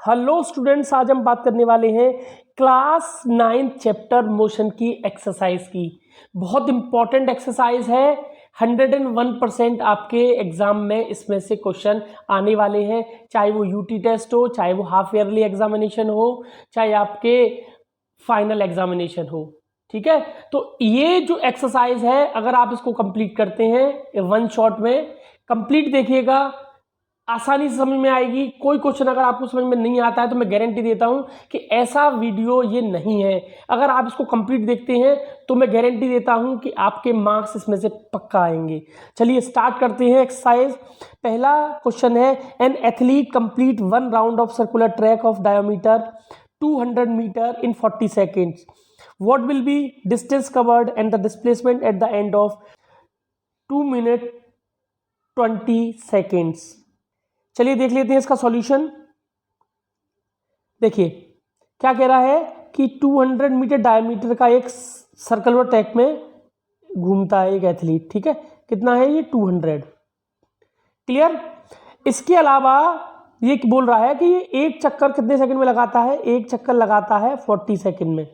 Hello students, आज हम बात करने वाले हैं क्लास 9 चैप्टर मोशन की एक्सरसाइज की। बहुत इंपॉर्टेंट एक्सरसाइज है। 101% आपके एग्जाम में इसमें से क्वेश्चन आने वाले हैं, चाहे वो यूटी टेस्ट हो, चाहे वो हाफ ईयरली एग्जामिनेशन हो, चाहे आपके फाइनल एग्जामिनेशन हो। ठीक है, तो ये जो एक्सरसाइज है अगर आप इसको कंप्लीट करते हैं वन शॉट में, कंप्लीट देखिएगा, आसानी से समझ में आएगी। कोई क्वेश्चन अगर आपको समझ में नहीं आता है तो मैं गारंटी देता हूं कि ऐसा वीडियो ये नहीं है। अगर आप इसको कंप्लीट देखते हैं तो मैं गारंटी देता हूं कि आपके मार्क्स इसमें से पक्का आएंगे। चलिए स्टार्ट करते हैं एक्सरसाइज। पहला क्वेश्चन है, an athlete complete 1 round of circular track of diameter 200 metre in 40 seconds. What will be distance covered and the displacement at the end of 2 minute 20 seconds. चलिए देख लेते हैं इसका सॉल्यूशन। देखिए क्या कह रहा है कि 200 मीटर डायमीटर का एक सर्कुलर ट्रैक में घूमता है एक एथलीट। ठीक है, कितना है ये? 200। क्लियर। इसके अलावा ये बोल रहा है कि ये एक चक्कर कितने सेकंड में लगाता है? एक चक्कर लगाता है 40 सेकंड में।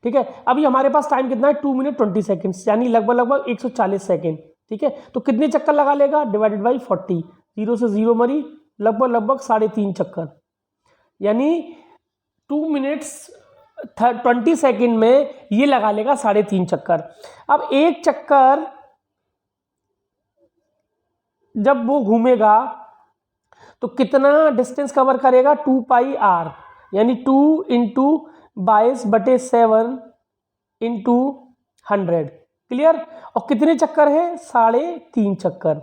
ठीक है, अभी हमारे पास टाइम कितना है? 2 मिनट 20 सेकंड्स, यानी लगभग 140 सेकंड। ठीक है, तो कितने चक्कर लगा लेगा? डिवाइडेड बाई 40, 0 से 0 मरी, लगभग 3.5 चक्कर, यानी 2 मिनट्स 20 सेकंड में ये लगा लेगा 3.5 चक्कर। अब एक चक्कर जब वो घूमेगा तो कितना डिस्टेंस कवर करेगा? 2 पाई आर, यानी 2 इंटू 22/7 इंटू 100। क्लियर। और कितने चक्कर है? 3.5 चक्कर।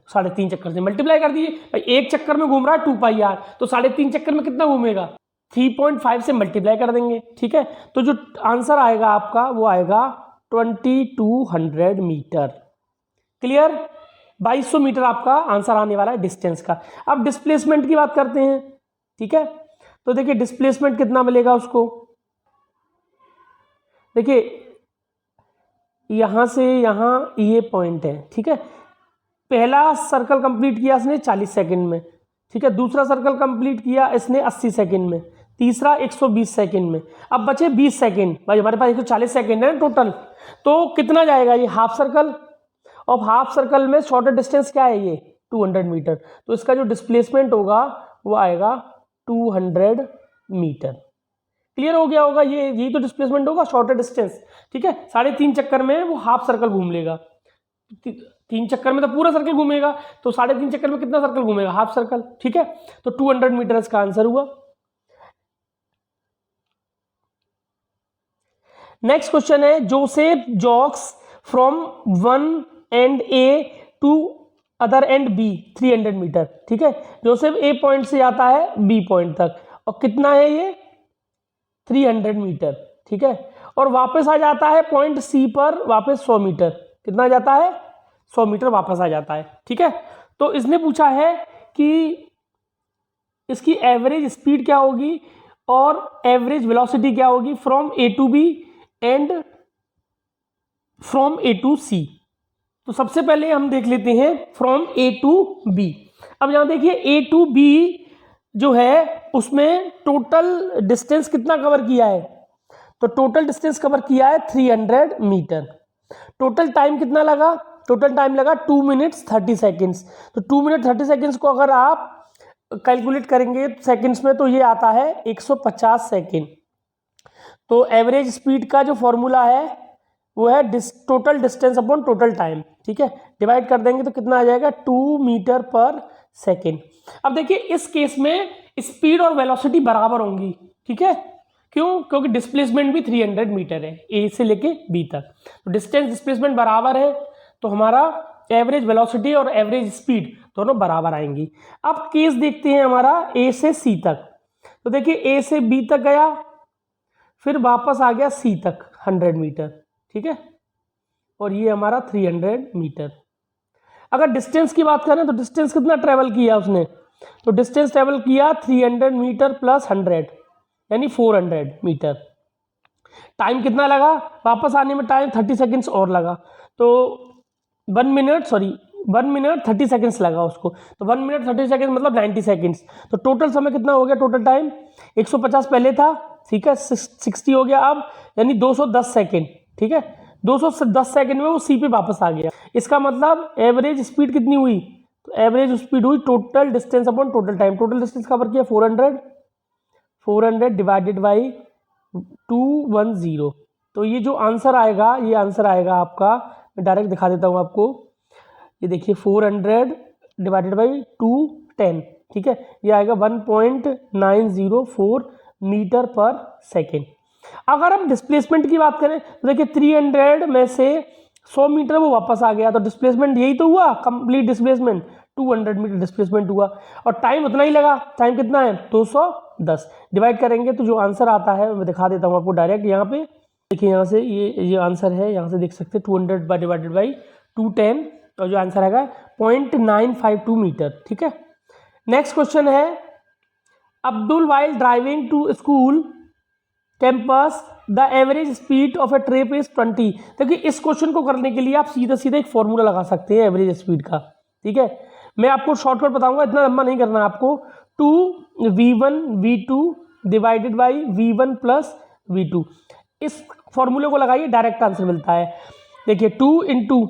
3.5 चक्कर से मल्टीप्लाई कर दीजिए भाई, एक चक्कर में घूम रहा है 2 पाई आर, तो 3.5 चक्कर में कितना घूमेगा? 3.5 से मल्टीप्लाई कर देंगे। ठीक है, तो जो आंसर आएगा आपका वो आएगा 2200 मीटर। क्लियर। 2200 मीटर आपका आंसर आने वाला है डिस्टेंस का। अब डिस्प्लेसमेंट की बात करते हैं। ठीक है, तो देखिए डिस्प्लेसमेंट कितना मिलेगा उसको। देखिए यहां से यहां ये पॉइंट है। ठीक है, पहला सर्कल कंप्लीट किया इसने 40 सेकंड में। ठीक है, दूसरा सर्कल कंप्लीट किया इसने 80 सेकंड में, तीसरा 120 सेकंड में। अब बचे 20 सेकंड। भाई हमारे पास 140 सेकंड है टोटल, तो कितना जाएगा ये? Half circle. और हाफ सर्कल में शॉर्टर डिस्टेंस क्या है? ये 200 मीटर। तो इसका जो डिस्प्लेसमेंट होगा वो आएगा 200 मीटर। क्लियर हो गया होगा? यही तो डिस्प्लेसमेंट होगा, शॉर्टर डिस्टेंस। ठीक है, 3.5 चक्कर में वो हाफ सर्कल घूम लेगा। 3 चक्कर में तो पूरा सर्कल घूमेगा, तो 3.5 चक्कर में कितना सर्कल घूमेगा? Half circle. ठीक है, तो 200 मीटर इसका आंसर हुआ। नेक्स्ट क्वेश्चन है, Joseph jogs from one end A to other end B 300 metre. ठीक है, जोसेफ ए पॉइंट से जाता है बी पॉइंट तक, और कितना है ये? 300 मीटर। ठीक है, और वापस आ जाता है पॉइंट सी पर वापस 100 मीटर। कितना जाता है? 100 मीटर वापस आ जाता है। ठीक है, तो इसने पूछा है कि इसकी एवरेज स्पीड क्या होगी और एवरेज वेलोसिटी क्या होगी from A to B and from A to C. तो सबसे पहले हम देख लेते हैं फ्रॉम ए टू बी। अब यहां देखिए ए टू बी जो है उसमें टोटल डिस्टेंस कितना कवर किया है? तो टोटल डिस्टेंस कवर किया है 300 मीटर। टोटल टाइम कितना लगा? टोटल टाइम लगा 2 मिनट्स 30 सेकेंड्स। तो 2 मिनट 30 सेकेंड्स को अगर आप कैलकुलेट करेंगे सेकेंड्स में तो ये आता है 150 सेकेंड। तो एवरेज स्पीड का जो फॉर्मूला है वो है total distance upon total time. ठीक है, डिवाइड कर देंगे तो कितना आ जाएगा? 2 मीटर पर सेकेंड। अब देखिए इस केस में स्पीड और वेलोसिटी बराबर होंगी। ठीक है, क्यों? क्योंकि डिस्प्लेसमेंट भी 300 मीटर है ए से लेके बी तक, तो डिस्टेंस डिस्प्लेसमेंट बराबर है, तो हमारा एवरेज वेलोसिटी और एवरेज स्पीड दोनों बराबर आएंगी। अब केस देखते हैं हमारा ए से सी तक। तो देखिए ए से बी तक गया, फिर वापस आ गया सी तक 100 मीटर। ठीक है, और ये हमारा 300 मीटर। अगर डिस्टेंस की बात करें तो डिस्टेंस कितना ट्रेवल किया उसने? तो डिस्टेंस ट्रेवल किया 300 मीटर प्लस 100, यानी 400 मीटर। टाइम कितना लगा? वापस आने में टाइम 30 सेकेंड्स और लगा, तो 1 1 मिनट 30 सेकेंड्स लगा उसको, तो 1 मिनट 30 सेकेंड मतलब 90 सेकेंड्स। तो टोटल समय कितना हो गया, टोटल टाइम 150 पहले था, ठीक है, 60 हो गया अब, यानी 210 सेकेंड, ठीक है, 210 सेकेंड में वो सी पे वापस आ गया। इसका मतलब एवरेज स्पीड कितनी हुई, तो एवरेज स्पीड हुई total distance upon total time. Total distance cover किया 400 डिवाइडेड बाई 210। तो ये जो आंसर आएगा, ये आंसर आएगा आपका, मैं डायरेक्ट दिखा देता हूँ आपको, ये देखिए 400 डिवाइडेड बाई 210, ठीक है, ये आएगा 1.904 मीटर पर सेकेंड। अगर हम डिस्प्लेसमेंट की बात करें तो देखिए 300 में से 100 मीटर वो वापस आ गया, तो डिस्प्लेसमेंट यही तो हुआ, कंप्लीट डिस्प्लेसमेंट 200 मीटर डिस्प्लेसमेंट हुआ, और टाइम उतना ही लगा। टाइम कितना है 210, डिवाइड करेंगे तो जो आंसर आता है मैं दिखा देता हूँ आपको डायरेक्ट। यहाँ पे देखिए, यहाँ से ये आंसर है, यहाँ से देख सकते हैं 200 डिवाइडेड बाई 210, और जो आंसर आएगा 0.952 मीटर, ठीक है। नेक्स्ट क्वेश्चन है, Abdul while driving to school campus the average speed of a trip is 20। देखिए इस क्वेश्चन को करने के लिए आप सीधा सीधा एक फॉर्मूला लगा सकते हैं एवरेज स्पीड का, ठीक है। मैं आपको शॉर्टकट बताऊंगा, इतना लंबा नहीं करना है आपको। 2v1 v2 divided by v1 plus v2, इस फॉर्मूले को लगाइए, डायरेक्ट आंसर मिलता है। देखिए 2 इंटू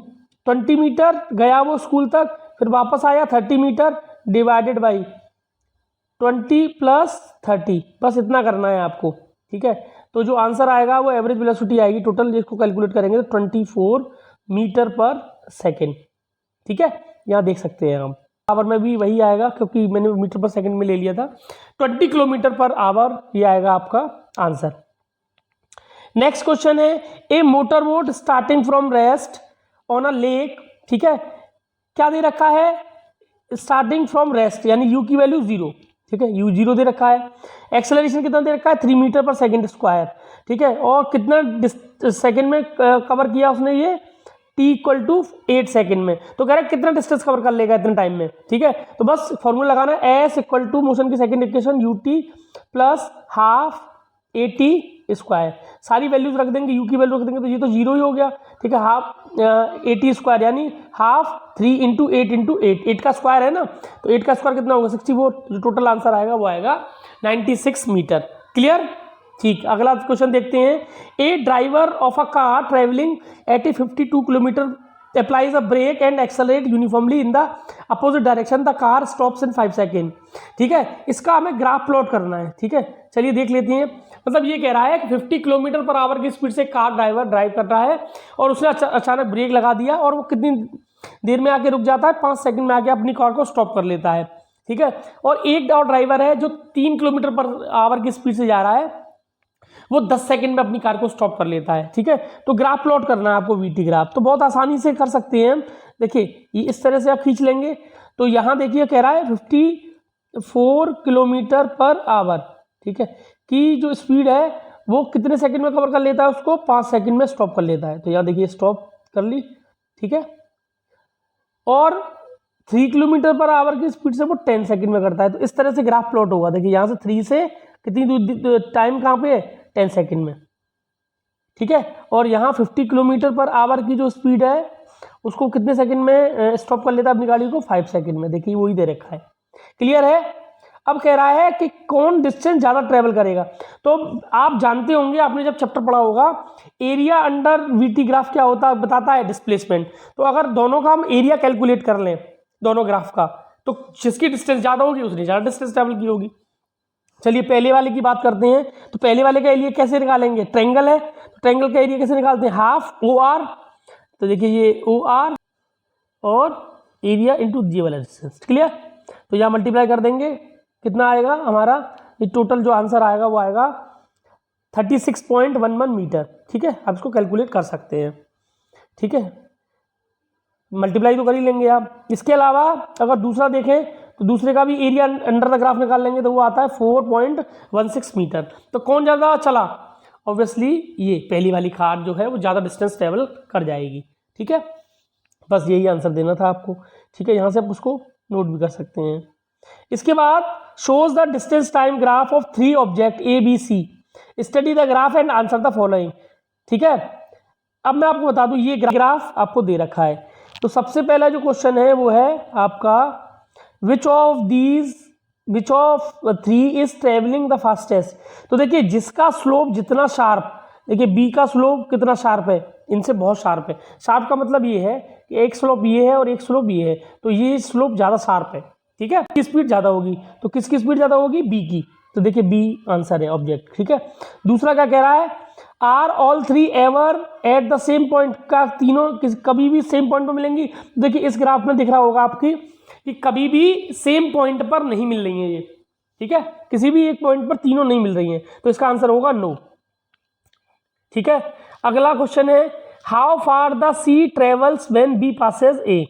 20 मीटर गया वो स्कूल तक, फिर वापस आया 30 मीटर डिवाइडेड बाई 20 प्लस 30, बस इतना करना है आपको, ठीक है। तो जो आंसर आएगा वो एवरेज वेलोसिटी आएगी टोटल, इसको कैलकुलेट करेंगे तो 24 मीटर पर सेकेंड, ठीक है। यहाँ देख सकते हैं हम, आवर में भी वही आएगा क्योंकि मैंने मीटर पर सेकेंड में ले लिया था, 20 किलोमीटर पर आवर, ये आएगा आपका आंसर। नेक्स्ट क्वेश्चन है, a motor boat starting from rest on a lake, ठीक है, क्या दे रखा है, स्टार्टिंग फ्रॉम रेस्ट, यानी यू की वैल्यू 0, ठीक है, यू 0 दे रखा है। एक्सेलरेशन कितना दे रखा है 3 मीटर पर सेकेंड स्क्वायर, ठीक है, और कितना सेकेंड में कवर किया उसने ये t इक्वल टू 8 सेकेंड में, तो कह रहा है कितना डिस्टेंस कवर कर लेगा इतने टाइम में, ठीक है। तो बस फॉर्मूला लगाना है, s इक्वल टू मोशन की second equation ut plus half at square, सारी वैल्यूज रख देंगे, u की वैल्यू रख देंगे तो ये तो 0 ही हो गया, ठीक है। हाफ at स्क्वायर यानी हाफ 3 इंटू 8 इंटू 8 का स्क्वायर है ना, तो 8 का स्क्वायर कितना होगा 64, जो टोटल आंसर आएगा वो आएगा 96 मीटर। क्लियर, ठीक। अगला क्वेश्चन देखते हैं, a driver of a car travelling at 52 kilometre applies a brake and accelerate uniformly in the opposite direction, the car stops in 5 second, ठीक है। इसका हमें ग्राफ प्लॉट करना है, ठीक है, चलिए देख लेते हैं। मतलब ये कह रहा है कि 50 किलोमीटर पर आवर की स्पीड से कार ड्राइवर ड्राइव कर रहा है और उसने अचानक ब्रेक लगा दिया, और वो कितनी देर में आके रुक जाता है, 5 सेकंड में आके अपनी कार को स्टॉप कर लेता है, ठीक है। और एक और ड्राइवर है जो 3 किलोमीटर पर आवर की स्पीड से जा रहा है, वो 10 सेकंड में अपनी कार को स्टॉप कर लेता है, ठीक है। तो ग्राफ प्लॉट करना है आपको, वीटी ग्राफ, तो बहुत आसानी से कर सकते हैं हम। देखिए ये इस तरह से आप खींच लेंगे, तो यहाँ देखिए कह रहा है 54 किलोमीटर पर आवर, ठीक है, कि जो स्पीड है वो कितने सेकंड में कवर कर लेता है, उसको 5 सेकंड में स्टॉप कर लेता है। तो यहाँ देखिए स्टॉप कर ली, ठीक है, और 3 किलोमीटर पर आवर की स्पीड से वो 10 सेकंड में करता है। तो इस तरह से ग्राफ प्लॉट होगा। देखिए यहाँ से 3 से कितनी टाइम कहाँ पे है 10 सेकंड में, ठीक है, और यहाँ 50 किलोमीटर पर आवर की जो स्पीड है उसको कितने सेकंड में स्टॉप कर लेता है अपनी गाड़ी को, 5 सेकंड में। देखिए वही दे रखा है। क्लियर है। अब कह रहा है कि कौन डिस्टेंस ज़्यादा ट्रेवल करेगा। तो आप जानते होंगे, आपने जब चैप्टर पढ़ा होगा, एरिया अंडर वीटी ग्राफ क्या होता है, बताता है डिस्प्लेसमेंट। तो अगर दोनों का हम एरिया कैलकुलेट कर लें दोनों ग्राफ का, तो जिसकी डिस्टेंस ज़्यादा होगी उसने ज़्यादा डिस्टेंस ट्रेवल की होगी। चलिए पहले वाले की बात करते हैं। तो पहले वाले का एरिया कैसे निकालेंगे, ट्रायंगल है तो ट्रायंगल का एरिया कैसे निकालते हैं, हाफ OR। तो देखिए ये OR और एरिया इंटू जी वाला डिस्टेंस। क्लियर। तो यहाँ मल्टीप्लाई कर देंगे, कितना आएगा हमारा, ये टोटल जो आंसर आएगा वो आएगा 36.11 मीटर। ठीक है, आप इसको कैलकुलेट कर सकते हैं। ठीक है, मल्टीप्लाई तो कर ही लेंगे आप। इसके अलावा अगर दूसरा देखें तो दूसरे का भी एरिया अंडर द ग्राफ निकाल लेंगे तो वो आता है 4.16 मीटर। तो कौन ज़्यादा चला, ऑब्वियसली ये पहली वाली कार जो है वो ज़्यादा डिस्टेंस ट्रेवल कर जाएगी। ठीक है, बस यही आंसर देना था आपको। ठीक है, यहाँ से आप उसको नोट भी कर सकते हैं। इसके बाद shows the distance time graph of 3 object ABC, study the graph and answer the following. ठीक है, अब मैं आपको बता दूं ये ग्राफ आपको दे रखा है। तो सबसे पहला जो क्वेश्चन है वो है आपका which of 3 is travelling the fastest. तो देखिए जिसका स्लोप जितना शार्प, देखिए बी का स्लोप कितना शार्प है, इनसे बहुत शार्प है। शार्प का मतलब ये है कि एक स्लोप ये है और एक स्लोप ये है, तो ये स्लोप ज़्यादा शार्प है, ठीक है। किसकी स्पीड ज़्यादा होगी, तो किसकी स्पीड ज़्यादा होगी, बी की। तो देखिए बी आंसर है ऑब्जेक्ट, ठीक है। दूसरा क्या कह रहा है, are all 3 ever at the same point, का तीनों कभी भी सेम पॉइंट पर मिलेंगी। देखिए इस ग्राफ में दिख रहा होगा आपकी कि कभी भी सेम पॉइंट पर नहीं मिल रही है ये, ठीक है, किसी भी एक पॉइंट पर तीनों नहीं मिल रही हैं, तो इसका आंसर होगा नो, ठीक है। अगला क्वेश्चन है how far the C travels when B passes A.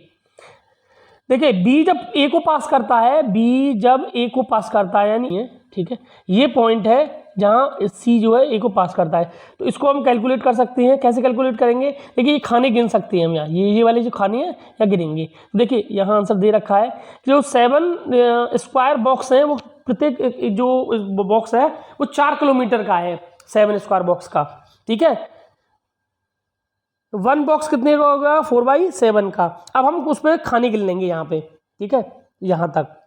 देखिए बी जब ए को पास करता है, बी जब ए को पास करता है यानी ये, ठीक है, ये पॉइंट है जहां सी जो है ए को पास करता है। तो इसको हम कैलकुलेट कर सकते हैं। कैसे कैलकुलेट करेंगे, देखिए ये खाने गिन सकते हैं हम यहाँ, ये वाले जो खाने हैं या गिनेंगे। तो देखिए यहाँ आंसर दे रखा है कि जो 7 स्क्वायर बॉक्स हैं वो प्रत्येक जो बॉक्स है वो 4 किलोमीटर का है, 7 स्क्वायर बॉक्स का, ठीक है। 1 बॉक्स कितने का होगा, 4/7 का। अब हम उस पर खाने गिन लेंगे यहाँ पे, ठीक है, यहाँ तक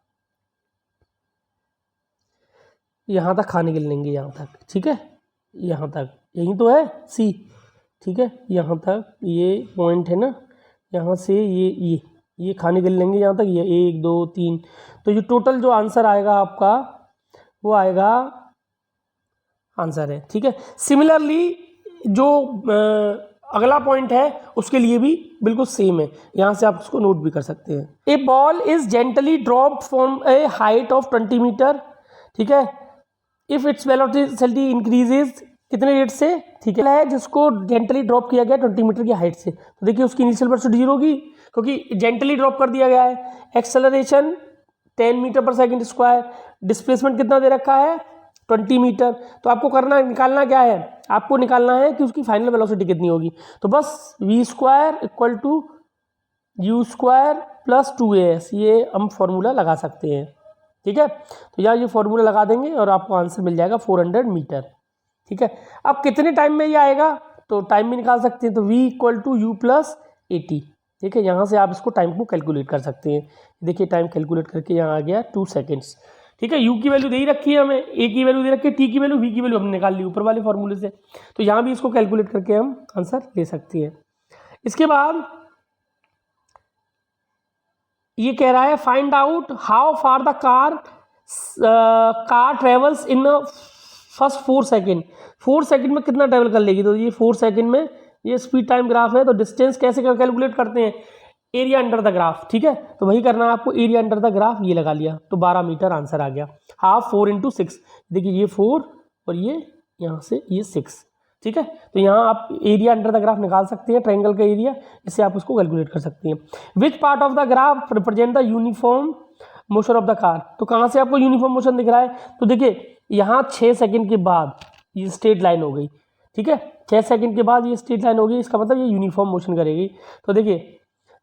खाने गिन लेंगे, यहाँ तक, ठीक है, यहाँ तक, यही तो है सी, ठीक है, यहाँ तक ये पॉइंट है ना, यहाँ से ये खाने गिन लेंगे यहाँ तक, ये 1 2 3। तो ये टोटल जो आंसर आएगा आपका वो आएगा आंसर है, ठीक है। सिमिलरली जो अगला पॉइंट है उसके लिए भी बिल्कुल सेम है, यहाँ से आप उसको नोट भी कर सकते हैं। A ball is gently dropped from a height of 20 metre, ठीक है, इफ इट्स वेलोसिटी इंक्रीजेज, कितने रेट से, ठीक है, जिसको जेंटली ड्रॉप किया गया 20 मीटर की हाइट से। तो देखिए उसकी इनिशियल वेलोसिटी 0 होगी क्योंकि जेंटली ड्रॉप कर दिया गया है। एक्सेलरेशन 10 मीटर पर सेकंड स्क्वायर, डिस्प्लेसमेंट कितना दे रखा है 20 मीटर। तो आपको निकालना क्या है, आपको निकालना है कि उसकी फाइनल वेलोसिटी कितनी होगी। तो बस v² = u² + 2as, ये हम फॉर्मूला लगा सकते हैं, ठीक है। तो यहाँ ये फॉर्मूला लगा देंगे और आपको आंसर मिल जाएगा 400 मीटर, ठीक है। अब कितने टाइम में ये आएगा, तो टाइम भी निकाल सकते हैं। तो v = u + 80, ठीक है। यहाँ से आप इसको टाइम को कैलकुलेट कर सकते हैं। देखिए टाइम कैलकुलेट करके यहाँ आ गया 2 सेकेंड्स, ठीक है। u की वैल्यू दे ही रखी है हमें, a की वैल्यू दे रखी है, t की वैल्यू, v की वैल्यू हमने निकाल ली ऊपर वाले फॉर्मूले से। तो यहाँ भी इसको कैलकुलेट करके हम आंसर ले सकते हैं। इसके बाद ये कह रहा है find out how far the car travels in first 4 second. 4 second में कितना ट्रेवल कर लेगी। तो ये 4 सेकेंड में ये स्पीड टाइम ग्राफ है। तो डिस्टेंस कैसे कैलकुलेट करते हैं, एरिया अंडर द ग्राफ, ठीक है। तो वही करना है आपको, एरिया अंडर द ग्राफ ये लगा लिया, तो 12 मीटर आंसर आ गया। हाफ 4 × 6, देखिए ये 4 और ये यहाँ से ये 6, ठीक है। तो यहाँ आप एरिया अंडर द ग्राफ निकाल सकते हैं, ट्रायंगल का एरिया, इससे आप उसको कैलकुलेट कर सकते हैं। Which part of the graph represent the uniform motion of the car. तो कहाँ से आपको यूनिफॉर्म मोशन दिख रहा है, तो देखिए यहाँ 6 सेकेंड के बाद ये स्ट्रेट लाइन हो गई, ठीक है। 6 सेकेंड के बाद ये स्ट्रेट लाइन हो गई, इसका मतलब ये यूनिफॉर्म मोशन करेगी। तो देखिए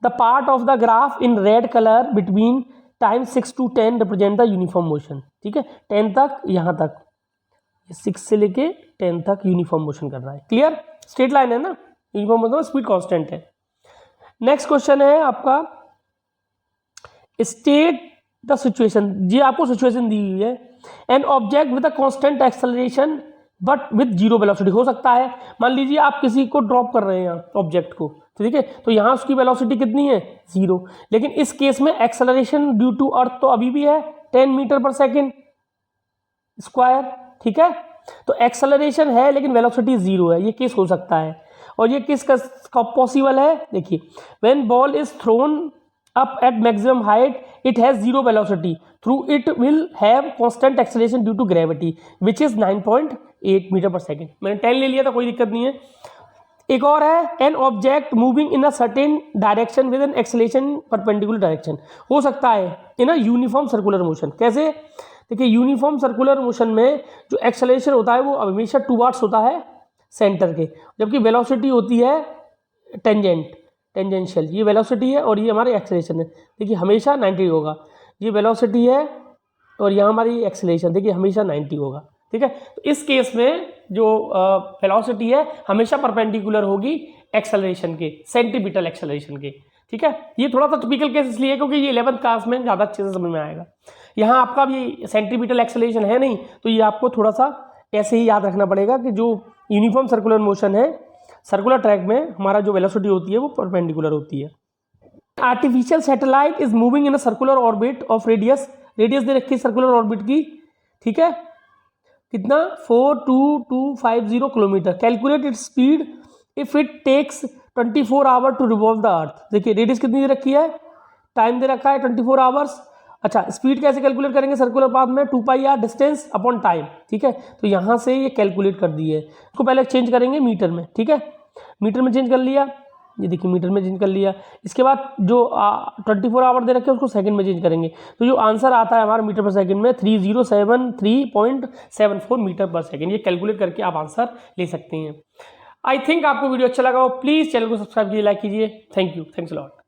the part of the graph in red colour between time 6 to 10 represent the uniform motion, ठीक है। 10 तक, यहाँ तक 6 से लेके 10 तक यूनिफॉर्म मोशन कर रहा है। क्लियर, स्ट्रेट लाइन है ना, यूनिफॉर्म मतलब स्पीड कांस्टेंट है। नेक्स्ट क्वेश्चन है आपका स्टेट द सिचुएशन। जी आपको सिचुएशन दी हुई है, an object with a constant acceleration but with 0 velocity. हो सकता है मान लीजिए आप किसी को ड्रॉप कर रहे हैं ऑब्जेक्ट को, तो ठीक है, तो यहाँ उसकी वेलोसिटी कितनी है 0, लेकिन इस केस में एक्सेलरेशन ड्यू टू अर्थ तो अभी भी है 10 मीटर पर सेकेंड स्क्वायर, ठीक है। तो एक्सेलरेशन है लेकिन वेलोसिटी 0 है, ये केस हो सकता है। और ये किस का पॉसिबल है, देखिए when ball is throne up at maximum height it has 0 velocity, through it will have constant acceleration due to gravity which is 9.8 metre पर सेकेंड। मैंने 10 ले लिया था, कोई दिक्कत नहीं है। एक और है an object moving in a certain direction with an acceleration perpendicular direction. हो सकता है इन अ यूनिफॉर्म सर्कुलर मोशन। कैसे, देखिए यूनिफॉर्म सर्कुलर मोशन में जो एक्सेलरेशन होता है वो हमेशा टूवर्ड्स होता है सेंटर के, जबकि वेलोसिटी होती है टेंजेंशियल। ये वेलोसिटी है और ये हमारी एक्सेलरेशन है, देखिए हमेशा 90 होगा। ये वेलोसिटी है और यहाँ हमारी एक्सेलरेशन देखिए हमेशा 90 होगा, ठीक है। तो इस केस में जो वेलोसिटी है हमेशा परपेंडिकुलर होगी एक्सेलरेशन के, सेंटीमीटर एक्सेलरेशन के, ठीक है, ये थोड़ा सा टिपिकल केस इसलिए क्योंकि ये 11th क्लास में ज़्यादा अच्छे से समझ में आएगा। यहाँ आपका भी सेंट्रीपिटल एक्सेलरेशन है नहीं, तो ये आपको थोड़ा सा ऐसे ही याद रखना पड़ेगा कि जो यूनिफॉर्म सर्कुलर मोशन है, सर्कुलर ट्रैक में हमारा जो वेलोसिटी होती है वो परपेंडिकुलर होती है। Artificial satellite is moving in a circular orbit of radius दे रखी है सर्कुलर ऑर्बिट की, ठीक है, कितना 42250 किलोमीटर। Calculate its speed if it takes 24 hour to revolve the earth. देखिए रेडियस कितनी दे रखी है, टाइम दे रखा है 24 आवर्स। अच्छा, स्पीड कैसे कैलकुलेट करेंगे सर्कुलर पाथ में, 2πr डिस्टेंस अपॉन टाइम, ठीक है। तो यहाँ से ये कैलकुलेट कर दी है। इसको पहले चेंज करेंगे मीटर में, ठीक है, मीटर में चेंज कर लिया, ये देखिए मीटर में चेंज कर लिया। इसके बाद जो 24 आवर दे रखे हैं उसको सेकंड में चेंज करेंगे, तो जो आंसर आता है हमारा मीटर पर सेकंड में 3073.74 मीटर पर सेकंड। ये कैलकुलेट करके आप आंसर ले सकते हैं। आई थिंक आपको वीडियो अच्छा लगा हो, प्लीज़ चैनल को सब्सक्राइब कीजिए, लाइक कीजिए। Thank you, thanks a lot.